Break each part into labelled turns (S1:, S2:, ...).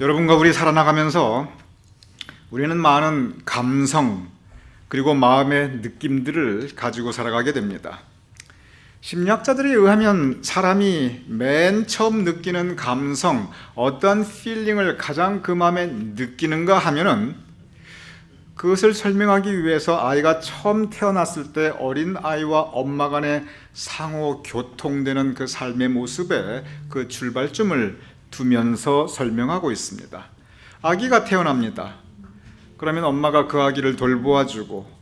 S1: 여러분과 우리 살아나가면서 우리는 많은 감성 그리고 마음의 느낌들을 가지고 살아가게 됩니다. 심리학자들에 의하면 사람이 맨 처음 느끼는 감성, 어떤 필링을 가장 그 마음에 느끼는가 하면은 그것을 설명하기 위해서 아이가 처음 태어났을 때 어린 아이와 엄마 간의 상호 교통되는 그 삶의 모습에 그 출발점을 두면서 설명하고 있습니다. 아기가 태어납니다. 그러면 엄마가 그 아기를 돌보아주고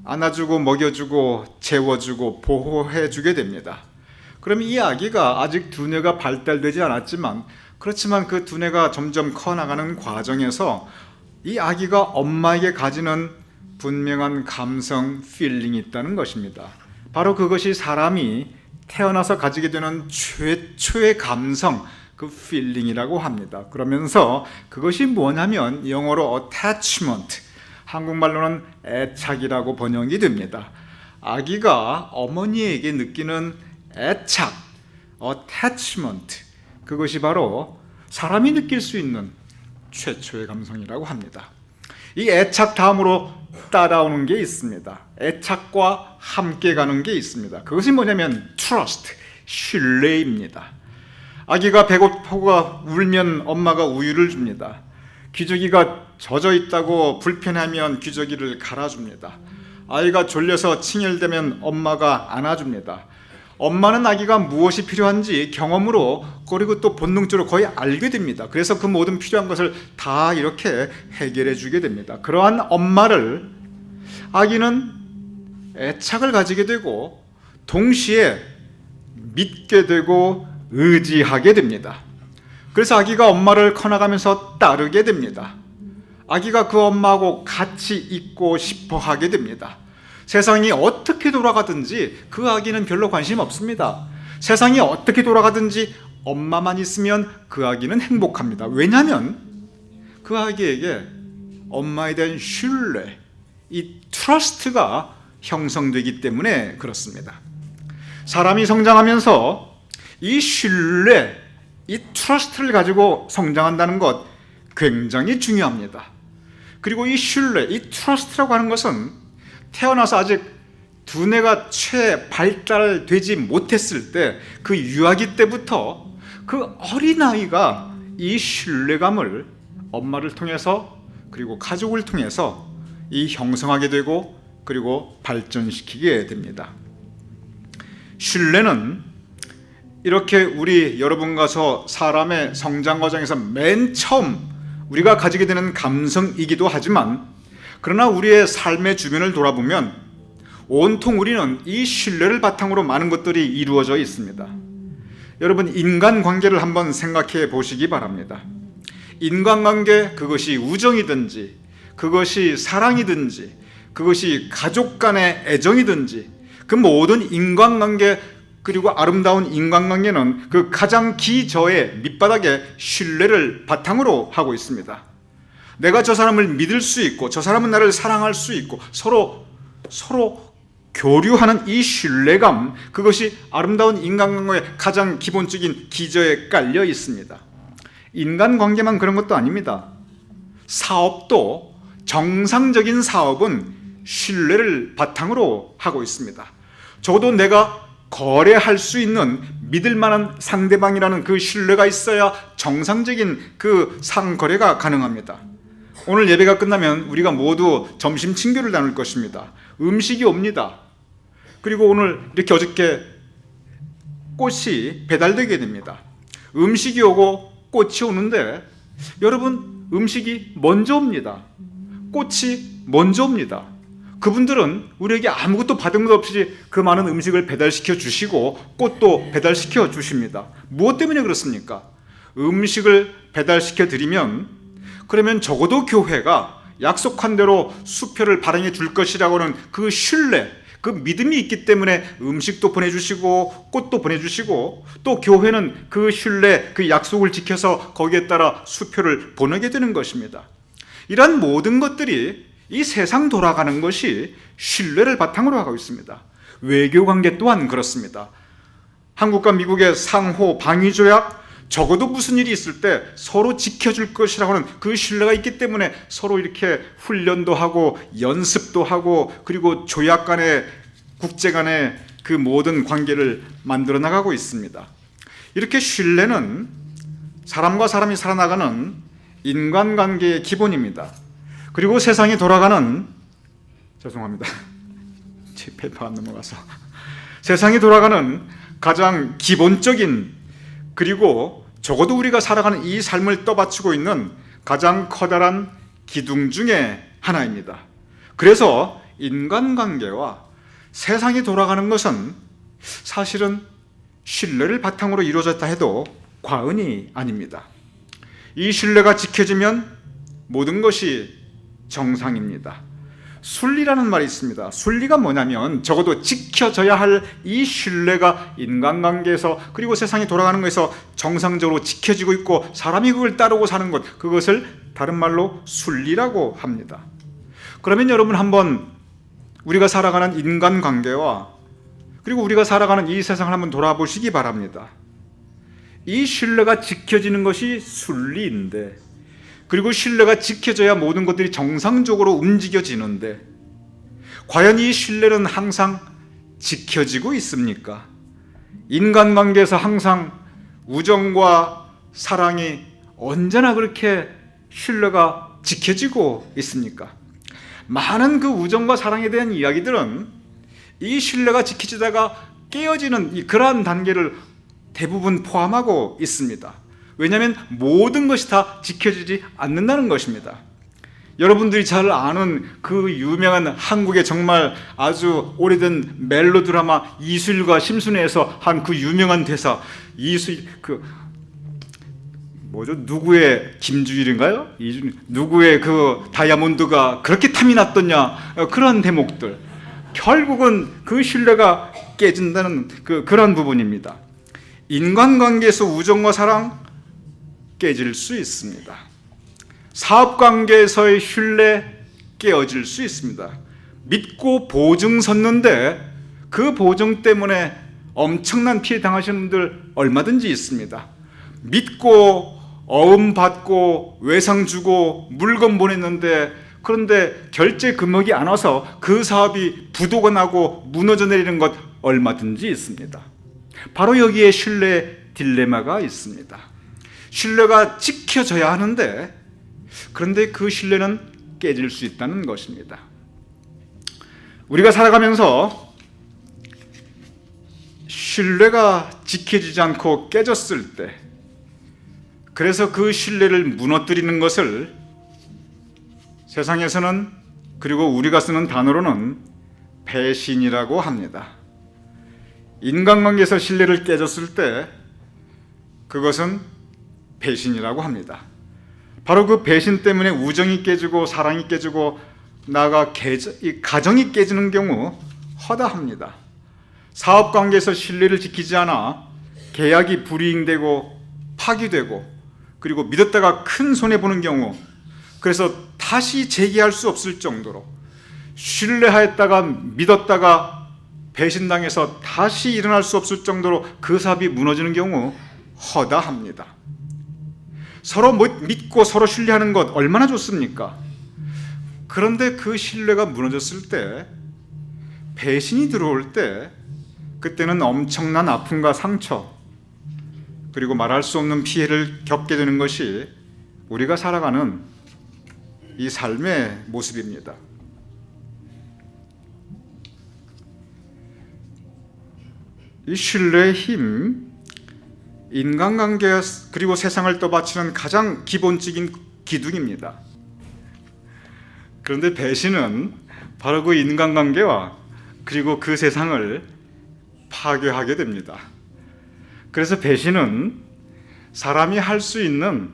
S1: 안아주고 먹여주고 재워주고 보호해주게 됩니다. 그럼 이 아기가 아직 두뇌가 발달되지 않았지만 그렇지만 그 두뇌가 점점 커나가는 과정에서 이 아기가 엄마에게 가지는 분명한 감성, 필링이 있다는 것입니다. 바로 그것이 사람이 태어나서 가지게 되는 최초의 감성, 그 필링이라고 합니다. 그러면서 그것이 뭐냐면 영어로 attachment, 한국말로는 애착이라고 번역이 됩니다. 아기가 어머니에게 느끼는 애착, attachment, 그것이 바로 사람이 느낄 수 있는 최초의 감성이라고 합니다. 이 애착 다음으로 따라오는 게 있습니다. 애착과 함께 가는 게 있습니다. 그것이 뭐냐면 trust, 신뢰입니다. 아기가 배고프고 울면 엄마가 우유를 줍니다. 기저귀가 젖어 있다고 불편하면 기저귀를 갈아줍니다. 아이가 졸려서 칭얼대면 엄마가 안아줍니다. 엄마는 아기가 무엇이 필요한지 경험으로 그리고 또 본능적으로 거의 알게 됩니다. 그래서 그 모든 필요한 것을 다 이렇게 해결해 주게 됩니다. 그러한 엄마를 아기는 애착을 가지게 되고 동시에 믿게 되고 의지하게 됩니다. 그래서 아기가 엄마를 커나가면서 따르게 됩니다. 아기가 그 엄마하고 같이 있고 싶어 하게 됩니다. 세상이 어떻게 돌아가든지 그 아기는 별로 관심 없습니다. 세상이 어떻게 돌아가든지 엄마만 있으면 그 아기는 행복합니다. 왜냐하면 그 아기에게 엄마에 대한 신뢰, 이 트러스트가 형성되기 때문에 그렇습니다. 사람이 성장하면서 이 신뢰, 이 트러스트를 가지고 성장한다는 것 굉장히 중요합니다. 그리고 이 신뢰, 이 트러스트라고 하는 것은 태어나서 아직 두뇌가 채 발달되지 못했을 때 그 유아기 때부터 그 어린아이가 이 신뢰감을 엄마를 통해서 그리고 가족을 통해서 이 형성하게 되고 그리고 발전시키게 됩니다. 신뢰는 이렇게 우리 여러분과 저 사람의 성장 과정에서 맨 처음 우리가 가지게 되는 감성이기도 하지만 그러나 우리의 삶의 주변을 돌아보면 온통 우리는 이 신뢰를 바탕으로 많은 것들이 이루어져 있습니다. 여러분, 인간관계를 한번 생각해 보시기 바랍니다. 인간관계, 그것이 우정이든지 그것이 사랑이든지 그것이 가족 간의 애정이든지 그 모든 인간관계 그리고 아름다운 인간관계는 그 가장 기저의 밑바닥에 신뢰를 바탕으로 하고 있습니다. 내가 저 사람을 믿을 수 있고 저 사람은 나를 사랑할 수 있고 서로 교류하는 이 신뢰감, 그것이 아름다운 인간관계의 가장 기본적인 기저에 깔려 있습니다. 인간관계만 그런 것도 아닙니다. 사업도 정상적인 사업은 신뢰를 바탕으로 하고 있습니다. 적어도 내가 거래할 수 있는 믿을 만한 상대방이라는 그 신뢰가 있어야 정상적인 그 상거래가 가능합니다. 오늘 예배가 끝나면 우리가 모두 점심 친교를 나눌 것입니다. 음식이 옵니다. 그리고 오늘 이렇게 어저께 꽃이 배달되게 됩니다. 음식이 오고 꽃이 오는데 여러분, 음식이 먼저 옵니다. 꽃이 먼저 옵니다. 그분들은 우리에게 아무것도 받은 것 없이 그 많은 음식을 배달시켜 주시고 꽃도 배달시켜 주십니다. 무엇 때문에 그렇습니까? 음식을 배달시켜 드리면 그러면 적어도 교회가 약속한 대로 수표를 발행해 줄 것이라고는 그 신뢰, 그 믿음이 있기 때문에 음식도 보내주시고 꽃도 보내주시고 또 교회는 그 신뢰, 그 약속을 지켜서 거기에 따라 수표를 보내게 되는 것입니다. 이러한 모든 것들이 이 세상 돌아가는 것이 신뢰를 바탕으로 하고 있습니다. 외교관계 또한 그렇습니다. 한국과 미국의 상호 방위조약, 적어도 무슨 일이 있을 때 서로 지켜줄 것이라고 하는 그 신뢰가 있기 때문에 서로 이렇게 훈련도 하고 연습도 하고 그리고 조약 간의 국제 간의 그 모든 관계를 만들어 나가고 있습니다. 이렇게 신뢰는 사람과 사람이 살아나가는 인간관계의 기본입니다. 그리고 세상이 돌아가는 죄송합니다. 제 페이퍼 안 넘어가서 세상이 돌아가는 가장 기본적인 그리고 적어도 우리가 살아가는 이 삶을 떠받치고 있는 가장 커다란 기둥 중에 하나입니다. 그래서 인간관계와 세상이 돌아가는 것은 사실은 신뢰를 바탕으로 이루어졌다 해도 과언이 아닙니다. 이 신뢰가 지켜지면 모든 것이 정상입니다. 순리라는 말이 있습니다. 순리가 뭐냐면 적어도 지켜져야 할 이 신뢰가 인간관계에서 그리고 세상이 돌아가는 것에서 정상적으로 지켜지고 있고 사람이 그걸 따르고 사는 것, 그것을 다른 말로 순리라고 합니다. 그러면 여러분 한번 우리가 살아가는 인간관계와 그리고 우리가 살아가는 이 세상을 한번 돌아보시기 바랍니다. 이 신뢰가 지켜지는 것이 순리인데 그리고 신뢰가 지켜져야 모든 것들이 정상적으로 움직여지는데 과연 이 신뢰는 항상 지켜지고 있습니까? 인간관계에서 항상 우정과 사랑이 언제나 그렇게 신뢰가 지켜지고 있습니까? 많은 그 우정과 사랑에 대한 이야기들은 이 신뢰가 지켜지다가 깨어지는 그러한 단계를 대부분 포함하고 있습니다. 왜냐하면 모든 것이 다 지켜지지 않는다는 것입니다. 여러분들이 잘 아는 그 유명한 한국의 정말 아주 오래된 멜로드라마 이수일과 심순애에서 한 그 유명한 대사, 누구의 김주일인가요? 누구의 그 다이아몬드가 그렇게 탐이 났더냐, 그런 대목들. 결국은 그 신뢰가 깨진다는 그런 부분입니다. 인간관계에서 우정과 사랑 깨질 수 있습니다. 사업관계에서의 신뢰 깨어질 수 있습니다. 믿고 보증 섰는데 그 보증 때문에 엄청난 피해 당하시는 분들 얼마든지 있습니다. 믿고 어음 받고 외상 주고 물건 보냈는데 그런데 결제 금액이 안 와서 그 사업이 부도가 나고 무너져 내리는 것 얼마든지 있습니다. 바로 여기에 신뢰의 딜레마가 있습니다. 신뢰가 지켜져야 하는데 그런데 그 신뢰는 깨질 수 있다는 것입니다. 우리가 살아가면서 신뢰가 지켜지지 않고 깨졌을 때 그래서 그 신뢰를 무너뜨리는 것을 세상에서는 그리고 우리가 쓰는 단어로는 배신이라고 합니다. 인간관계에서 신뢰를 깨졌을 때 그것은 배신이라고 합니다. 바로 그 배신 때문에 우정이 깨지고 사랑이 깨지고 나아가 가정이 깨지는 경우 허다합니다. 사업관계에서 신뢰를 지키지 않아 계약이 불이행되고 파기되고 그리고 믿었다가 큰 손해보는 경우 그래서 다시 재개할 수 없을 정도로 신뢰하였다가 믿었다가 배신당해서 다시 일어날 수 없을 정도로 그 사업이 무너지는 경우 허다합니다. 서로 믿고 서로 신뢰하는 것 얼마나 좋습니까? 그런데 그 신뢰가 무너졌을 때 배신이 들어올 때 그때는 엄청난 아픔과 상처 그리고 말할 수 없는 피해를 겪게 되는 것이 우리가 살아가는 이 삶의 모습입니다. 이 신뢰의 힘, 인간관계 그리고 세상을 떠받치는 가장 기본적인 기둥입니다. 그런데 배신은 바로 그 인간관계와 그리고 그 세상을 파괴하게 됩니다. 그래서 배신은 사람이 할 수 있는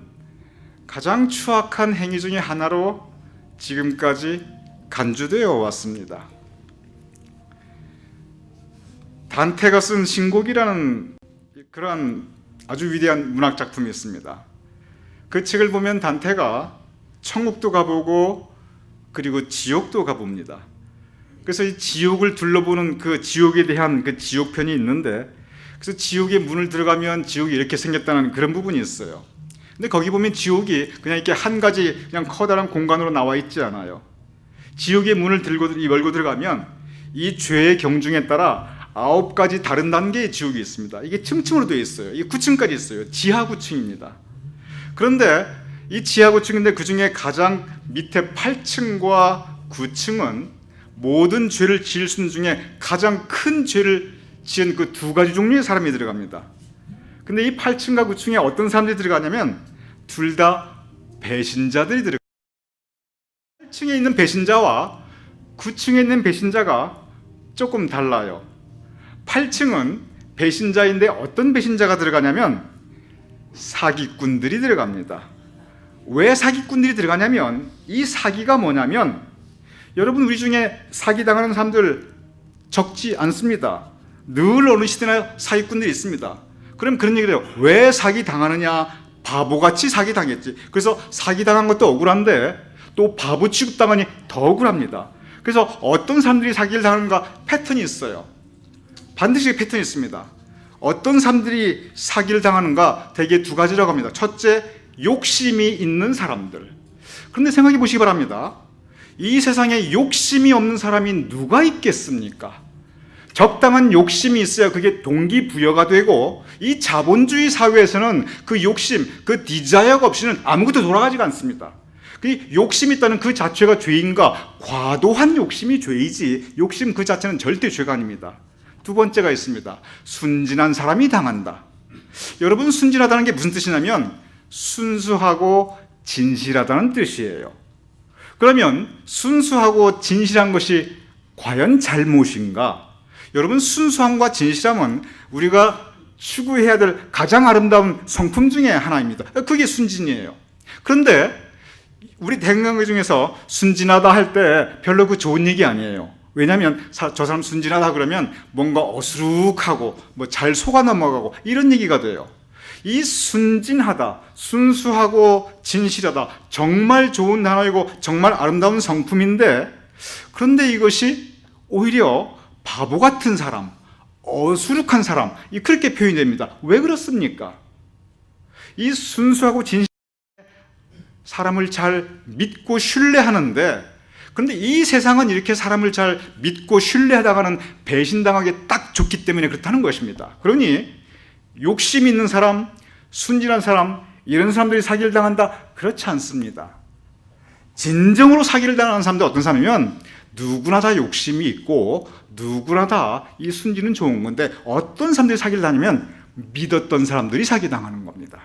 S1: 가장 추악한 행위 중에 하나로 지금까지 간주되어 왔습니다. 단테가 쓴 신곡이라는 그러한 아주 위대한 문학 작품이 있습니다. 그 책을 보면 단테가 천국도 가보고 그리고 지옥도 가봅니다. 그래서 이 지옥을 둘러보는 그 지옥에 대한 그 지옥편이 있는데 그래서 지옥의 문을 들어가면 지옥이 이렇게 생겼다는 그런 부분이 있어요. 근데 거기 보면 지옥이 그냥 이렇게 한 가지 그냥 커다란 공간으로 나와 있지 않아요. 지옥의 문을 열고 들어가면 이 죄의 경중에 따라 9가지 다른 단계의 지옥이 있습니다. 이게 층층으로 되어 있어요. 이게 9층까지 있어요. 지하 9층입니다. 그런데 이 지하 9층인데 그 중에 가장 밑에 8층과 9층은 모든 죄를 지을 수 있는 중에 가장 큰 죄를 지은 그 2가지 종류의 사람이 들어갑니다. 근데 이 8층과 9층에 어떤 사람들이 들어가냐면 둘 다 배신자들이 들어갑니다. 8층에 있는 배신자와 9층에 있는 배신자가 조금 달라요. 8층은 배신자인데 어떤 배신자가 들어가냐면 사기꾼들이 들어갑니다. 왜 사기꾼들이 들어가냐면 이 사기가 뭐냐면 여러분 우리 중에 사기당하는 사람들 적지 않습니다. 늘 어느 시대나 사기꾼들이 있습니다. 그럼 그런 얘기를 해요. 왜 사기당하느냐? 바보같이 사기당했지. 그래서 사기당한 것도 억울한데 또 바보 취급당하니 더 억울합니다. 그래서 어떤 사람들이 사기를 당하는가 패턴이 있어요. 반드시 패턴이 있습니다. 어떤 사람들이 사기를 당하는가 대개 2가지라고 합니다. 첫째, 욕심이 있는 사람들. 그런데 생각해 보시기 바랍니다. 이 세상에 욕심이 없는 사람이 누가 있겠습니까? 적당한 욕심이 있어야 그게 동기부여가 되고 이 자본주의 사회에서는 그 욕심, 그 디자이어가 없이는 아무것도 돌아가지가 않습니다. 그 욕심이 있다는 그 자체가 죄인가? 과도한 욕심이 죄이지 욕심 그 자체는 절대 죄가 아닙니다. 2번째가 있습니다. 순진한 사람이 당한다. 여러분 순진하다는 게 무슨 뜻이냐면 순수하고 진실하다는 뜻이에요. 그러면 순수하고 진실한 것이 과연 잘못인가? 여러분 순수함과 진실함은 우리가 추구해야 될 가장 아름다운 성품 중에 하나입니다. 그게 순진이에요. 그런데 우리 대한민국 중에서 순진하다 할 때 별로 그 좋은 얘기 아니에요. 왜냐하면 저 사람 순진하다 그러면 뭔가 어수룩하고 뭐 잘 속아 넘어가고 이런 얘기가 돼요. 이 순진하다, 순수하고 진실하다 정말 좋은 단어이고 정말 아름다운 성품인데 그런데 이것이 오히려 바보 같은 사람, 어수룩한 사람 그렇게 표현됩니다. 왜 그렇습니까? 이 순수하고 진실한 사람을 잘 믿고 신뢰하는데 그런데 이 세상은 이렇게 사람을 잘 믿고 신뢰하다가는 배신당하기 딱 좋기 때문에 그렇다는 것입니다. 그러니 욕심 있는 사람, 순진한 사람 이런 사람들이 사기를 당한다? 그렇지 않습니다. 진정으로 사기를 당하는 사람들 어떤 사람이면 누구나 다 욕심이 있고 누구나 다 이 순진은 좋은 건데 어떤 사람들이 사기를 당하냐면 믿었던 사람들이 사기당하는 겁니다.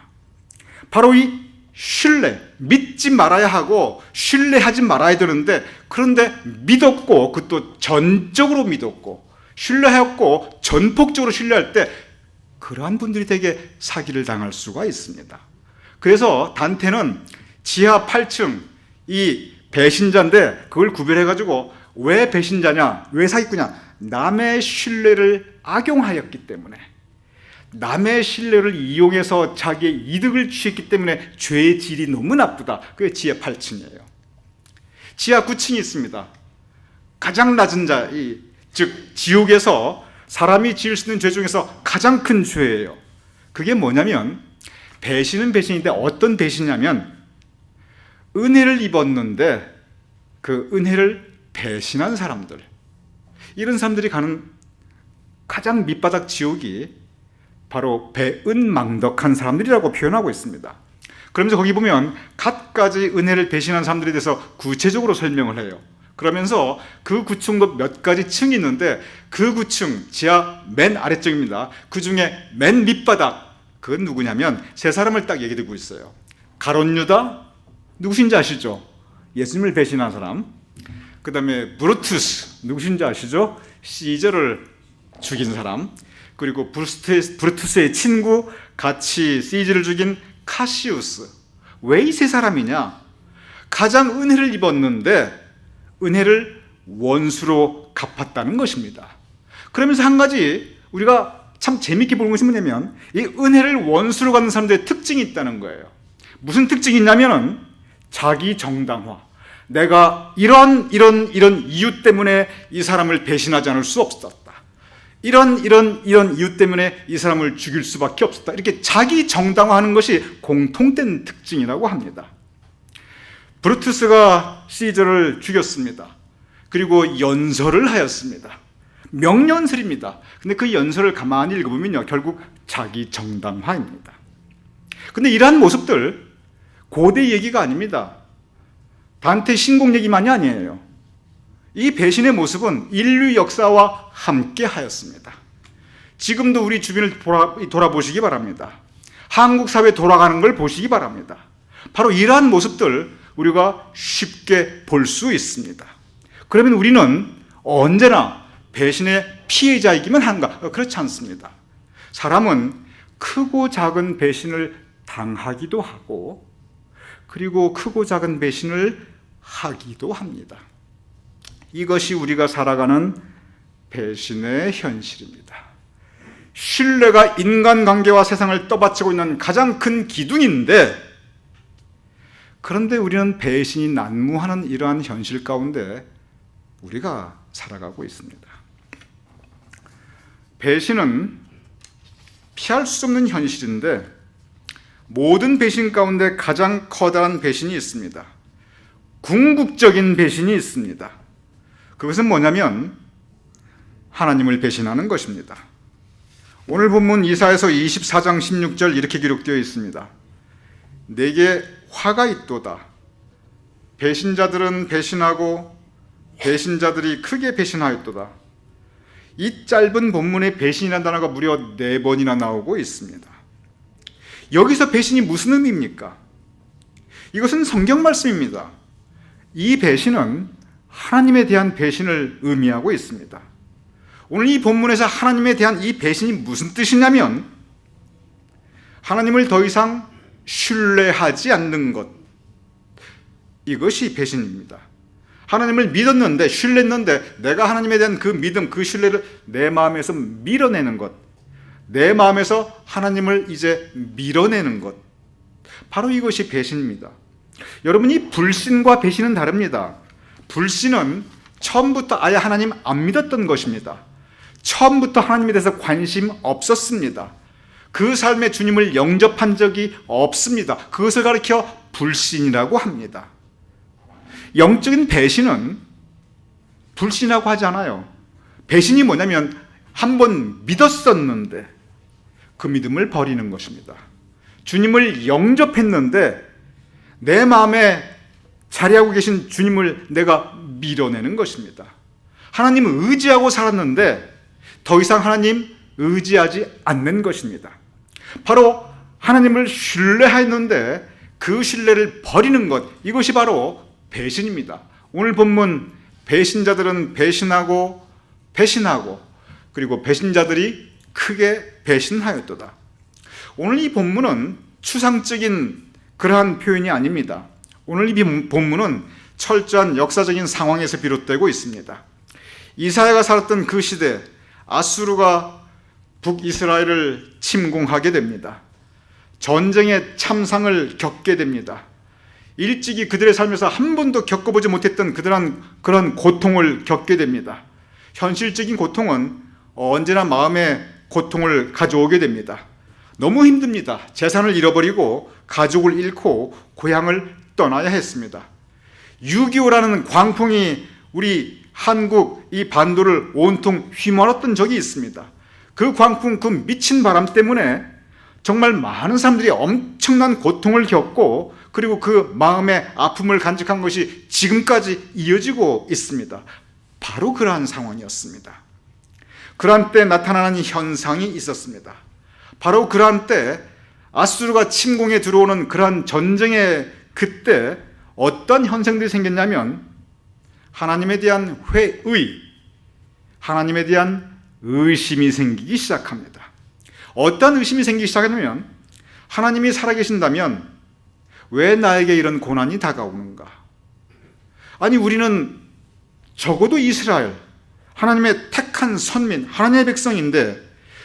S1: 바로 이 신뢰, 믿지 말아야 하고 신뢰하지 말아야 되는데 그런데 믿었고 그것도 전적으로 믿었고 신뢰했고 전폭적으로 신뢰할 때 그러한 분들이 되게 사기를 당할 수가 있습니다. 그래서 단테는 지하 8층 이 배신자인데 그걸 구별해가지고 왜 배신자냐, 왜 사기꾼이냐? 남의 신뢰를 악용하였기 때문에 남의 신뢰를 이용해서 자기의 이득을 취했기 때문에 죄의 질이 너무 나쁘다. 그게 지하 8층이에요. 지하 9층이 있습니다. 가장 낮은 자, 즉 지옥에서 사람이 지을 수 있는 죄 중에서 가장 큰 죄예요. 그게 뭐냐면 배신은 배신인데 어떤 배신이냐면 은혜를 입었는데 그 은혜를 배신한 사람들, 이런 사람들이 가는 가장 밑바닥 지옥이 바로 배은망덕한 사람들이라고 표현하고 있습니다. 그러면서 거기 보면 갖가지 은혜를 배신한 사람들에 대해서 구체적으로 설명을 해요. 그러면서 그 구층도 몇 가지 층이 있는데 그 구층 지하 맨 아래쪽입니다. 그 중에 맨 밑바닥 그건 누구냐면 세 사람을 딱 얘기하고 있어요. 가룟 유다 누구신지 아시죠? 예수님을 배신한 사람. 그 다음에 브루투스 누구신지 아시죠? 시저를 죽인 사람. 그리고 브루투스의 친구 같이 시저를 죽인 카시우스. 왜 이 세 사람이냐? 가장 은혜를 입었는데 은혜를 원수로 갚았다는 것입니다. 그러면서 한 가지 우리가 참 재밌게 보는 것이 뭐냐면 이 은혜를 원수로 갚는 사람들의 특징이 있다는 거예요. 무슨 특징이 있냐면은 자기 정당화. 내가 이런 이유 때문에 이 사람을 배신하지 않을 수 없었다. 이런 이유 때문에 이 사람을 죽일 수밖에 없었다. 이렇게 자기 정당화하는 것이 공통된 특징이라고 합니다. 브루투스가 시저를 죽였습니다. 그리고 연설을 하였습니다. 명연설입니다. 근데 그 연설을 가만히 읽어보면요, 결국 자기 정당화입니다. 근데 이러한 모습들 고대 얘기가 아닙니다. 단테 신공 얘기만이 아니에요. 이 배신의 모습은 인류 역사와 함께 하였습니다. 지금도 우리 주변을 돌아보시기 바랍니다. 한국 사회 돌아가는 걸 보시기 바랍니다. 바로 이러한 모습들 우리가 쉽게 볼 수 있습니다. 그러면 우리는 언제나 배신의 피해자이기만 한가? 그렇지 않습니다. 사람은 크고 작은 배신을 당하기도 하고, 그리고 크고 작은 배신을 하기도 합니다. 이것이 우리가 살아가는 배신의 현실입니다. 신뢰가 인간관계와 세상을 떠받치고 있는 가장 큰 기둥인데, 그런데 우리는 배신이 난무하는 이러한 현실 가운데 우리가 살아가고 있습니다. 배신은 피할 수 없는 현실인데, 모든 배신 가운데 가장 커다란 배신이 있습니다. 궁극적인 배신이 있습니다. 그것은 뭐냐면 하나님을 배신하는 것입니다. 오늘 본문 이사야서 24장 16절 이렇게 기록되어 있습니다. 내게 화가 있도다. 배신자들은 배신하고 배신자들이 크게 배신하였도다. 이 짧은 본문에 배신이라는 단어가 무려 4번이나 나오고 있습니다. 여기서 배신이 무슨 의미입니까? 이것은 성경 말씀입니다. 이 배신은 하나님에 대한 배신을 의미하고 있습니다. 오늘 이 본문에서 하나님에 대한 이 배신이 무슨 뜻이냐면, 하나님을 더 이상 신뢰하지 않는 것, 이것이 배신입니다. 하나님을 믿었는데, 신뢰했는데 내가 하나님에 대한 그 믿음, 그 신뢰를 내 마음에서 밀어내는 것, 내 마음에서 하나님을 이제 밀어내는 것, 바로 이것이 배신입니다. 여러분, 이 불신과 배신은 다릅니다. 불신은 처음부터 아예 하나님 안 믿었던 것입니다. 처음부터 하나님에 대해서 관심 없었습니다. 그 삶에 주님을 영접한 적이 없습니다. 그것을 가리켜 불신이라고 합니다. 영적인 배신은 불신이라고 하지 않아요. 배신이 뭐냐면 한번 믿었었는데 그 믿음을 버리는 것입니다. 주님을 영접했는데 내 마음에 자리하고 계신 주님을 내가 밀어내는 것입니다. 하나님을 의지하고 살았는데 더 이상 하나님 의지하지 않는 것입니다. 바로 하나님을 신뢰했는데 그 신뢰를 버리는 것, 이것이 바로 배신입니다. 오늘 본문 배신자들은 배신하고 그리고 배신자들이 크게 배신하였도다. 오늘 이 본문은 추상적인 그러한 표현이 아닙니다. 오늘 이 본문은 철저한 역사적인 상황에서 비롯되고 있습니다. 이사야가 살았던 그 시대, 아수르가 북이스라엘을 침공하게 됩니다. 전쟁의 참상을 겪게 됩니다. 일찍이 그들의 삶에서 한 번도 겪어보지 못했던 그런 고통을 겪게 됩니다. 현실적인 고통은 언제나 마음의 고통을 가져오게 됩니다. 너무 힘듭니다. 재산을 잃어버리고 가족을 잃고 고향을 떠나야 했습니다. 6.25라는 광풍이 우리 한국 이 반도를 온통 휘몰았던 적이 있습니다. 그 광풍, 그 미친 바람 때문에 정말 많은 사람들이 엄청난 고통을 겪고, 그리고 그 마음의 아픔을 간직한 것이 지금까지 이어지고 있습니다. 바로 그러한 상황이었습니다. 그러한 때 나타나는 현상이 있었습니다. 바로 그러한 때 아수르가 침공에 들어오는 그러한 전쟁의 그때 어떤 현상들이 생겼냐면, 하나님에 대한 회의, 하나님에 대한 의심이 생기기 시작합니다. 어떤 의심이 생기기 시작하냐면, 하나님이 살아계신다면 왜 나에게 이런 고난이 다가오는가? 아니, 우리는 적어도 이스라엘, 하나님의 택한 선민, 하나님의 백성인데,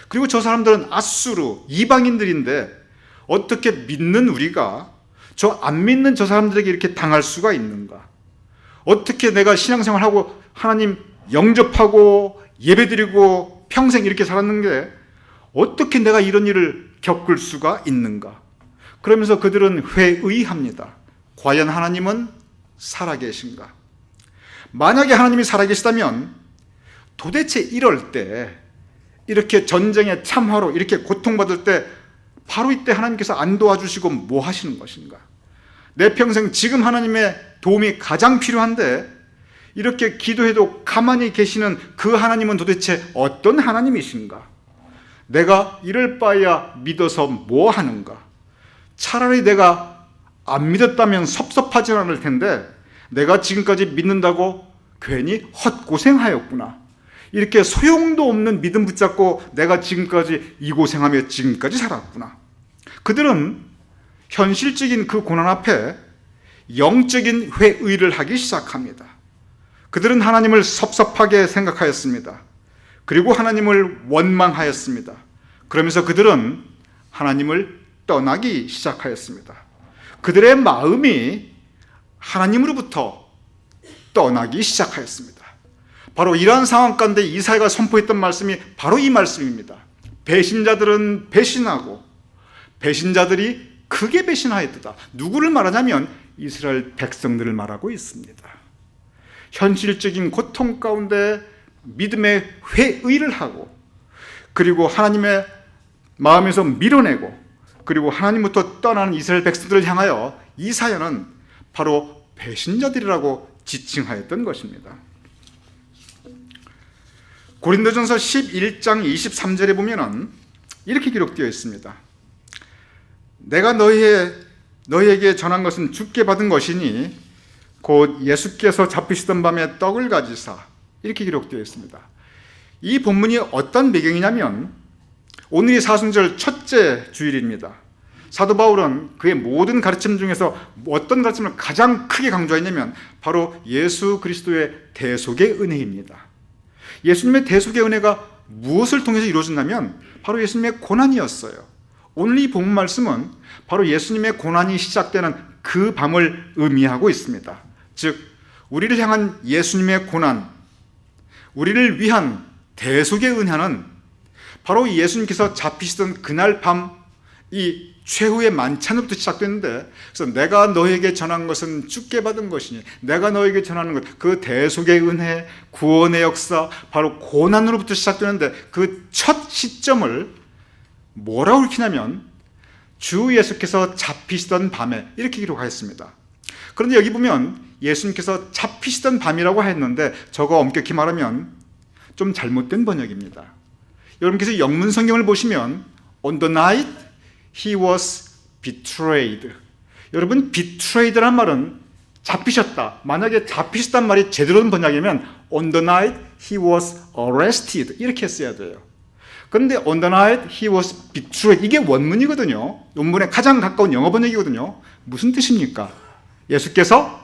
S1: 그리고 저 사람들은 아수르, 이방인들인데 어떻게 믿는 우리가 저 안 믿는 저 사람들에게 이렇게 당할 수가 있는가? 어떻게 내가 신앙생활하고 하나님 영접하고 예배드리고 평생 이렇게 살았는데 어떻게 내가 이런 일을 겪을 수가 있는가? 그러면서 그들은 회의합니다. 과연 하나님은 살아계신가? 만약에 하나님이 살아계시다면 도대체 이럴 때, 이렇게 전쟁의 참화로 이렇게 고통받을 때 바로 이때 하나님께서 안 도와주시고 뭐 하시는 것인가? 내 평생 지금 하나님의 도움이 가장 필요한데 이렇게 기도해도 가만히 계시는 그 하나님은 도대체 어떤 하나님이신가? 내가 이럴 바에야 믿어서 뭐 하는가? 차라리 내가 안 믿었다면 섭섭하지 않을 텐데 내가 지금까지 믿는다고 괜히 헛고생하였구나. 이렇게 소용도 없는 믿음 붙잡고 내가 지금까지 이 고생하며 지금까지 살았구나. 그들은 현실적인 그 고난 앞에 영적인 회의를 하기 시작합니다. 그들은 하나님을 섭섭하게 생각하였습니다. 그리고 하나님을 원망하였습니다. 그러면서 그들은 하나님을 떠나기 시작하였습니다. 그들의 마음이 하나님으로부터 떠나기 시작하였습니다. 바로 이러한 상황 가운데 이사야가 선포했던 말씀이 바로 이 말씀입니다. 배신자들은 배신하고 배신자들이 크게 배신하였도다. 누구를 말하냐면 이스라엘 백성들을 말하고 있습니다. 현실적인 고통 가운데 믿음의 회의를 하고 그리고 하나님의 마음에서 밀어내고 그리고 하나님부터 떠나는 이스라엘 백성들을 향하여 이사야는 바로 배신자들이라고 지칭하였던 것입니다. 고린도전서 11장 23절에 보면은 이렇게 기록되어 있습니다. 내가 너희에게 전한 것은 주께 받은 것이니 곧 예수께서 잡히시던 밤에 떡을 가지사, 이렇게 기록되어 있습니다. 이 본문이 어떤 배경이냐면 오늘이 사순절 첫째 주일입니다. 사도 바울은 그의 모든 가르침 중에서 어떤 가르침을 가장 크게 강조했냐면 바로 예수 그리스도의 대속의 은혜입니다. 예수님의 대속의 은혜가 무엇을 통해서 이루어진다면 바로 예수님의 고난이었어요. 오늘 이 본문 말씀은 바로 예수님의 고난이 시작되는 그 밤을 의미하고 있습니다. 즉 우리를 향한 예수님의 고난, 우리를 위한 대속의 은혜는 바로 예수님께서 잡히시던 그날 밤 이 최후의 만찬으로부터 시작됐는데, 그래서 내가 너에게 전한 것은 주께 받은 것이니, 내가 너에게 전하는 것, 그 대속의 은혜, 구원의 역사, 바로 고난으로부터 시작되는데 그 첫 시점을 뭐라고 읽히냐면 주 예수께서 잡히시던 밤에, 이렇게 기록하였습니다. 그런데 여기 보면 예수님께서 잡히시던 밤이라고 했는데 저거 엄격히 말하면 좀 잘못된 번역입니다. 여러분께서 영문 성경을 보시면 On the night he was betrayed. 여러분, betrayed란 말은 잡히셨다. 만약에 잡히셨단 말이 제대로 된 번역이면 On the night he was arrested, 이렇게 써야 돼요. 그런데 On the night he was betrayed, 이게 원문이거든요. 원문에 가장 가까운 영어 번역이거든요. 무슨 뜻입니까? 예수께서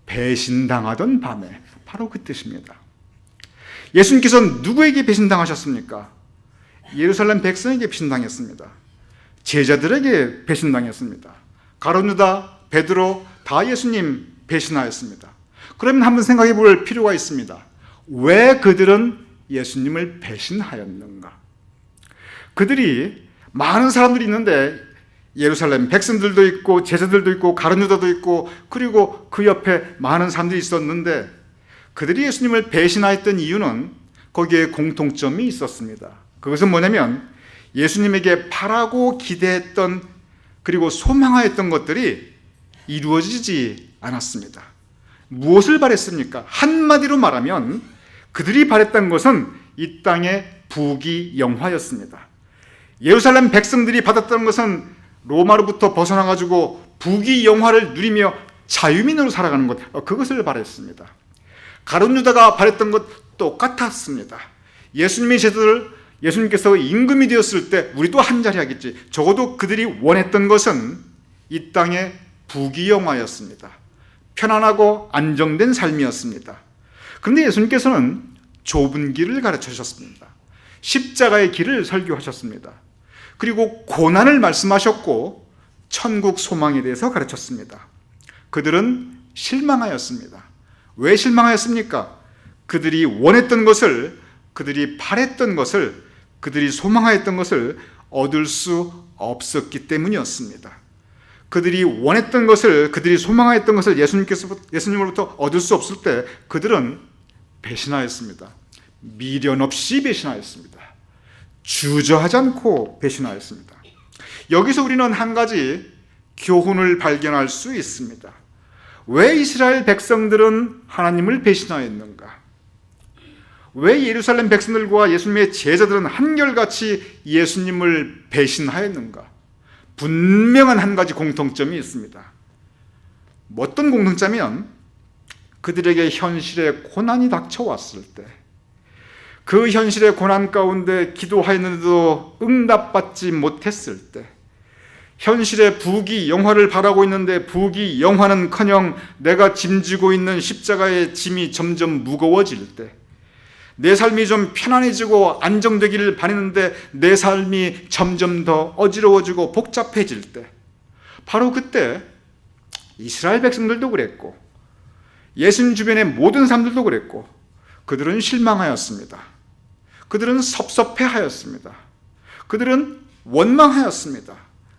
S1: 배신당하던 밤에, 바로 그 뜻입니다. 예수님께서는 누구에게 배신당하셨습니까? 예루살렘 백성에게 배신당했습니다. 제자들에게 배신당했습니다. 가룟 유다, 베드로 다 예수님 배신하였습니다. 그러면 한번 생각해 볼 필요가 있습니다. 왜 그들은 예수님을 배신하였는가? 그들이, 많은 사람들이 있는데 예루살렘 백성들도 있고 제자들도 있고 가룟 유다도 있고 그리고 그 옆에 많은 사람들이 있었는데 그들이 예수님을 배신하였던 이유는 거기에 공통점이 있었습니다. 그것은 뭐냐면 예수님에게 바라고 기대했던 그리고 소망하였던 것들이 이루어지지 않았습니다. 무엇을 바랬습니까? 한마디로 말하면 그들이 바랬던 것은 이 땅의 부귀영화였습니다. 예루살렘 백성들이 받았던 것은 로마로부터 벗어나가지고 부귀영화를 누리며 자유민으로 살아가는 것, 그것을 바랬습니다. 가룟 유다가 바랬던 것 똑같았습니다. 예수님의 제자들, 예수님께서 임금이 되었을 때 우리도 한자리 하겠지. 적어도 그들이 원했던 것은 이 땅의 부귀영화였습니다. 편안하고 안정된 삶이었습니다. 그런데 예수님께서는 좁은 길을 가르쳐 주셨습니다. 십자가의 길을 설교하셨습니다. 그리고 고난을 말씀하셨고 천국 소망에 대해서 가르쳤습니다. 그들은 실망하였습니다. 왜 실망하였습니까? 그들이 원했던 것을 그들이 바랬던 것을, 그들이 소망하였던 것을 얻을 수 없었기 때문이었습니다. 그들이 원했던 것을, 그들이 소망하였던 것을 예수님으로부터 얻을 수 없을 때 그들은 배신하였습니다. 미련 없이 배신하였습니다. 주저하지 않고 배신하였습니다. 여기서 우리는 한 가지 교훈을 발견할 수 있습니다. 왜 이스라엘 백성들은 하나님을 배신하였는가? 왜 예루살렘 백성들과 예수님의 제자들은 한결같이 예수님을 배신하였는가? 분명한 한 가지 공통점이 있습니다. 어떤 공통점이면 그들에게 현실의 고난이 닥쳐왔을 때, 그 현실의 고난 가운데 기도하였는데도 응답받지 못했을 때, 현실의 부귀영화를 바라고 있는데 부귀영화는커녕 내가 짐지고 있는 십자가의 짐이 점점 무거워질 때, 내 삶이 좀 편안해지고 안정되기를 바라는데 내 삶이 점점 더 어지러워지고 복잡해질 때, 바로 그때 이스라엘 백성들도 그랬고 예수님 주변의 모든 사람들도 그랬고, 그들은 실망하였습니다. 그들은 섭섭해하였습니다. 그들은 원망하였습니다.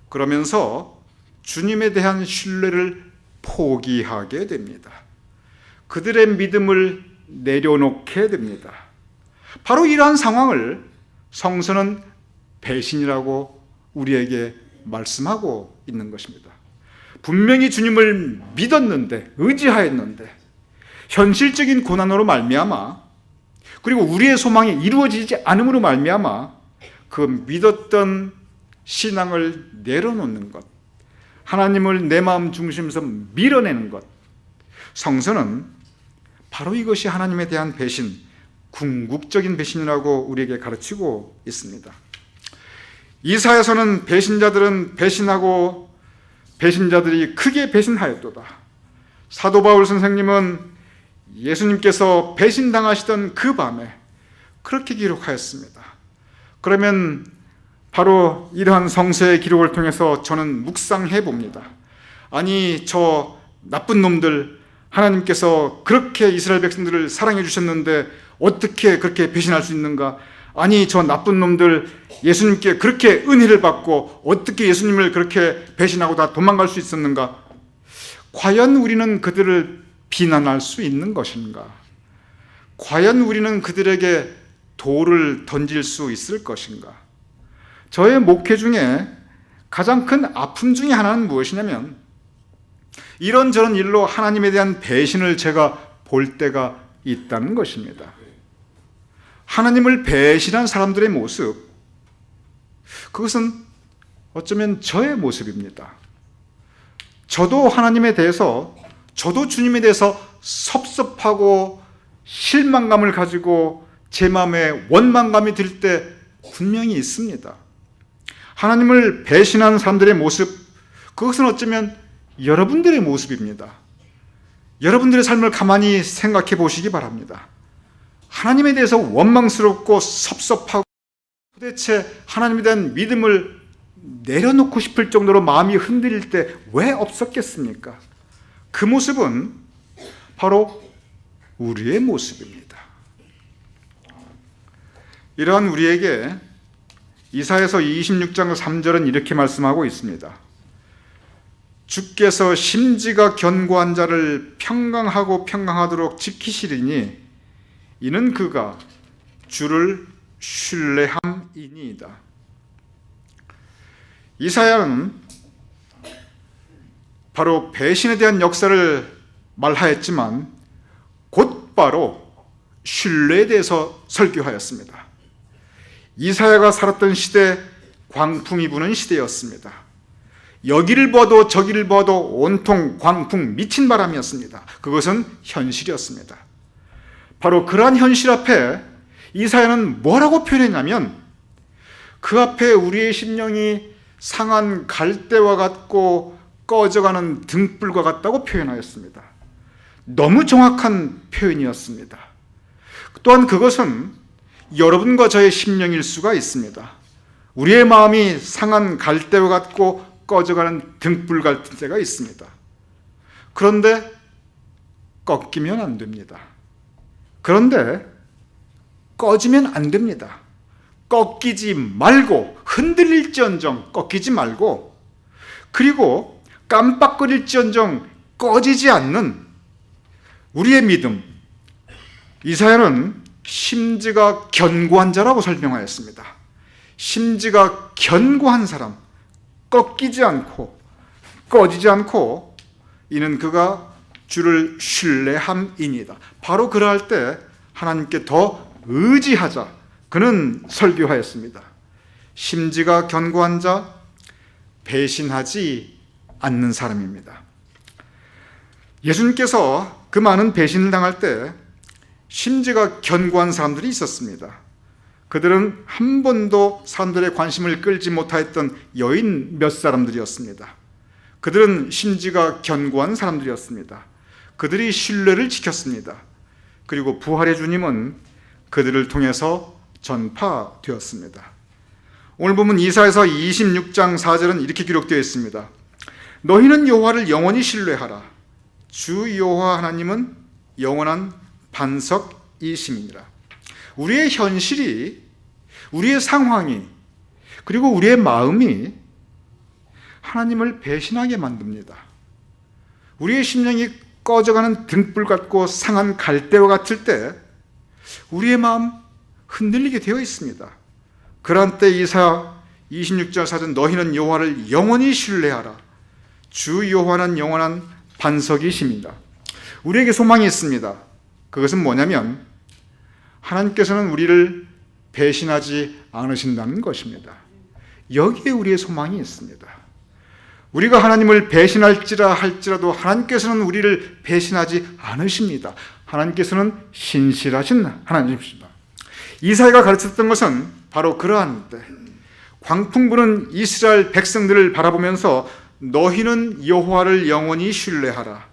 S1: 그러면서 주님에 대한 신뢰를 포기하게 됩니다. 그들의 믿음을 내려놓게 됩니다. 바로 이러한 상황을 성서는 배신이라고 우리에게 말씀하고 있는 것입니다. 분명히 주님을 믿었는데, 의지하였는데 현실적인 고난으로 말미암아, 그리고 우리의 소망이 이루어지지 않음으로 말미암아 그 믿었던 신앙을 내려놓는 것, 하나님을 내 마음 중심에서 밀어내는 것, 성서는 바로 이것이 하나님에 대한 배신, 궁극적인 배신이라고 우리에게 가르치고 있습니다. 이사야서는 배신자들은 배신하고 배신자들이 크게 배신하였도다. 사도 바울 선생님은 예수님께서 배신당하시던 그 밤에 그렇게 기록하였습니다. 그러면 바로 이러한 성서의 기록을 통해서 저는 묵상해 봅니다. 아니, 저 나쁜 놈들, 하나님께서 그렇게 이스라엘 백성들을 사랑해 주셨는데 어떻게 그렇게 배신할 수 있는가? 아니, 저 나쁜 놈들, 예수님께 그렇게 은혜를 받고 어떻게 예수님을 그렇게 배신하고 다 도망갈 수 있었는가? 과연 우리는 그들을 비난할 수 있는 것인가? 과연 우리는 그들에게 돌을 던질 수 있을 것인가? 저의 목회 중에 가장 큰 아픔 중에 하나는 무엇이냐면, 이런저런 일로 하나님에 대한 배신을 제가 볼 때가 있다는 것입니다. 하나님을 배신한 사람들의 모습, 그것은 어쩌면 저의 모습입니다. 저도 하나님에 대해서, 저도 주님에 대해서 섭섭하고 실망감을 가지고 제 마음에 원망감이 들 때 분명히 있습니다. 하나님을 배신한 사람들의 모습, 그것은 어쩌면 여러분들의 모습입니다. 여러분들의 삶을 가만히 생각해 보시기 바랍니다. 하나님에 대해서 원망스럽고 섭섭하고 도대체 하나님에 대한 믿음을 내려놓고 싶을 정도로 마음이 흔들릴 때 왜 없었겠습니까? 그 모습은 바로 우리의 모습입니다. 이러한 우리에게 이사야서 26장 3절은 이렇게 말씀하고 있습니다. 주께서 심지가 견고한 자를 평강하고 평강하도록 지키시리니 이는 그가 주를 신뢰함이니이다. 이사야는 바로 배신에 대한 역사를 말하였지만 곧바로 신뢰에 대해서 설교하였습니다. 이사야가 살았던 시대, 광풍이 부는 시대였습니다. 여기를 봐도 저기를 봐도 온통 광풍, 미친 바람이었습니다. 그것은 현실이었습니다. 바로 그러한 현실 앞에 이사야는 뭐라고 표현했냐면, 그 앞에 우리의 심령이 상한 갈대와 같고 꺼져가는 등불과 같다고 표현하였습니다. 너무 정확한 표현이었습니다. 또한 그것은 여러분과 저의 심령일 수가 있습니다. 우리의 마음이 상한 갈대와 같고 꺼져가는 등불 같은 때가 있습니다. 그런데 꺾이면 안 됩니다. 그런데 꺼지면 안 됩니다. 꺾이지 말고, 흔들릴지언정 꺾이지 말고, 그리고 깜빡거릴지언정 꺼지지 않는 우리의 믿음, 이사야는 심지가 견고한 자라고 설명하였습니다. 심지가 견고한 사람, 꺾이지 않고 꺼지지 않고, 이는 그가 주를 신뢰함이니이다. 바로 그러할 때 하나님께 더 의지하자, 그는 설교하였습니다. 심지가 견고한 자, 배신하지 않는 사람입니다. 예수님께서 그 많은 배신을 당할 때 심지가 견고한 사람들이 있었습니다. 그들은 한 번도 사람들의 관심을 끌지 못하였던 여인 몇 사람들이었습니다. 그들은 심지가 견고한 사람들이었습니다. 그들이 신뢰를 지켰습니다. 그리고 부활의 주님은 그들을 통해서 전파되었습니다. 오늘 보면 이사야서 26장 4절은 이렇게 기록되어 있습니다. 너희는 여호와를 영원히 신뢰하라. 주 여호와 하나님은 영원한 반석이심이니라. 우리의 현실이, 우리의 상황이, 그리고 우리의 마음이 하나님을 배신하게 만듭니다. 우리의 심령이 꺼져가는 등불 같고 상한 갈대와 같을 때 우리의 마음 흔들리게 되어 있습니다. 그런 때 이사야 26절 4절 너희는 여호와를 영원히 신뢰하라. 주 여호와는 영원한 반석이심이다. 우리에게 소망이 있습니다. 그것은 뭐냐면 하나님께서는 우리를 배신하지 않으신다는 것입니다. 여기에 우리의 소망이 있습니다. 우리가 하나님을 배신할지라 할지라도 하나님께서는 우리를 배신하지 않으십니다. 하나님께서는 신실하신 하나님이십니다. 이사야가 가르쳤던 것은 바로 그러한 때 광풍 부는 이스라엘 백성들을 바라보면서 너희는 여호와를 영원히 신뢰하라.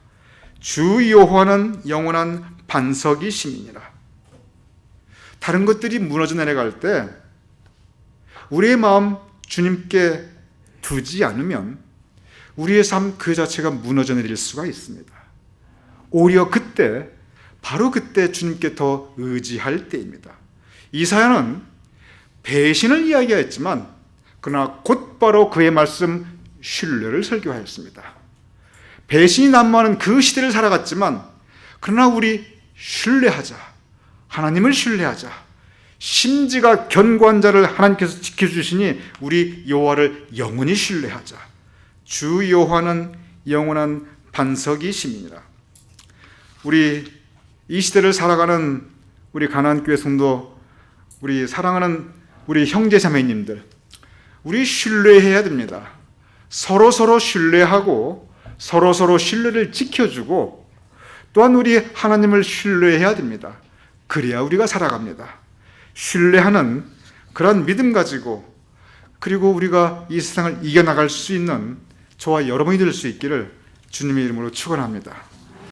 S1: 주 여호와는 영원한 반석이심이니라. 다른 것들이 무너져 내려갈 때 우리의 마음 주님께 두지 않으면 우리의 삶 그 자체가 무너져 내릴 수가 있습니다. 오히려 그때, 바로 그때 주님께 더 의지할 때입니다. 이사야는 배신을 이야기하였지만 그러나 곧바로 그의 말씀 신뢰를 설교하였습니다. 배신이 난무하는 그 시대를 살아갔지만 그러나 우리 신뢰하자. 하나님을 신뢰하자. 심지가 견고한 자를 하나님께서 지켜주시니 우리 여호와를 영원히 신뢰하자. 주 여호와는 영원한 반석이심이니라. 우리 이 시대를 살아가는 우리 가나안교회 성도, 우리 사랑하는 우리 형제자매님들, 우리 신뢰해야 됩니다. 서로 신뢰하고 서로 신뢰를 지켜주고 또한 우리 하나님을 신뢰해야 됩니다. 그래야 우리가 살아갑니다. 신뢰하는 그런 믿음 가지고, 그리고 우리가 이 세상을 이겨나갈 수 있는 저와 여러분이 될 수 있기를 주님의 이름으로 축원합니다.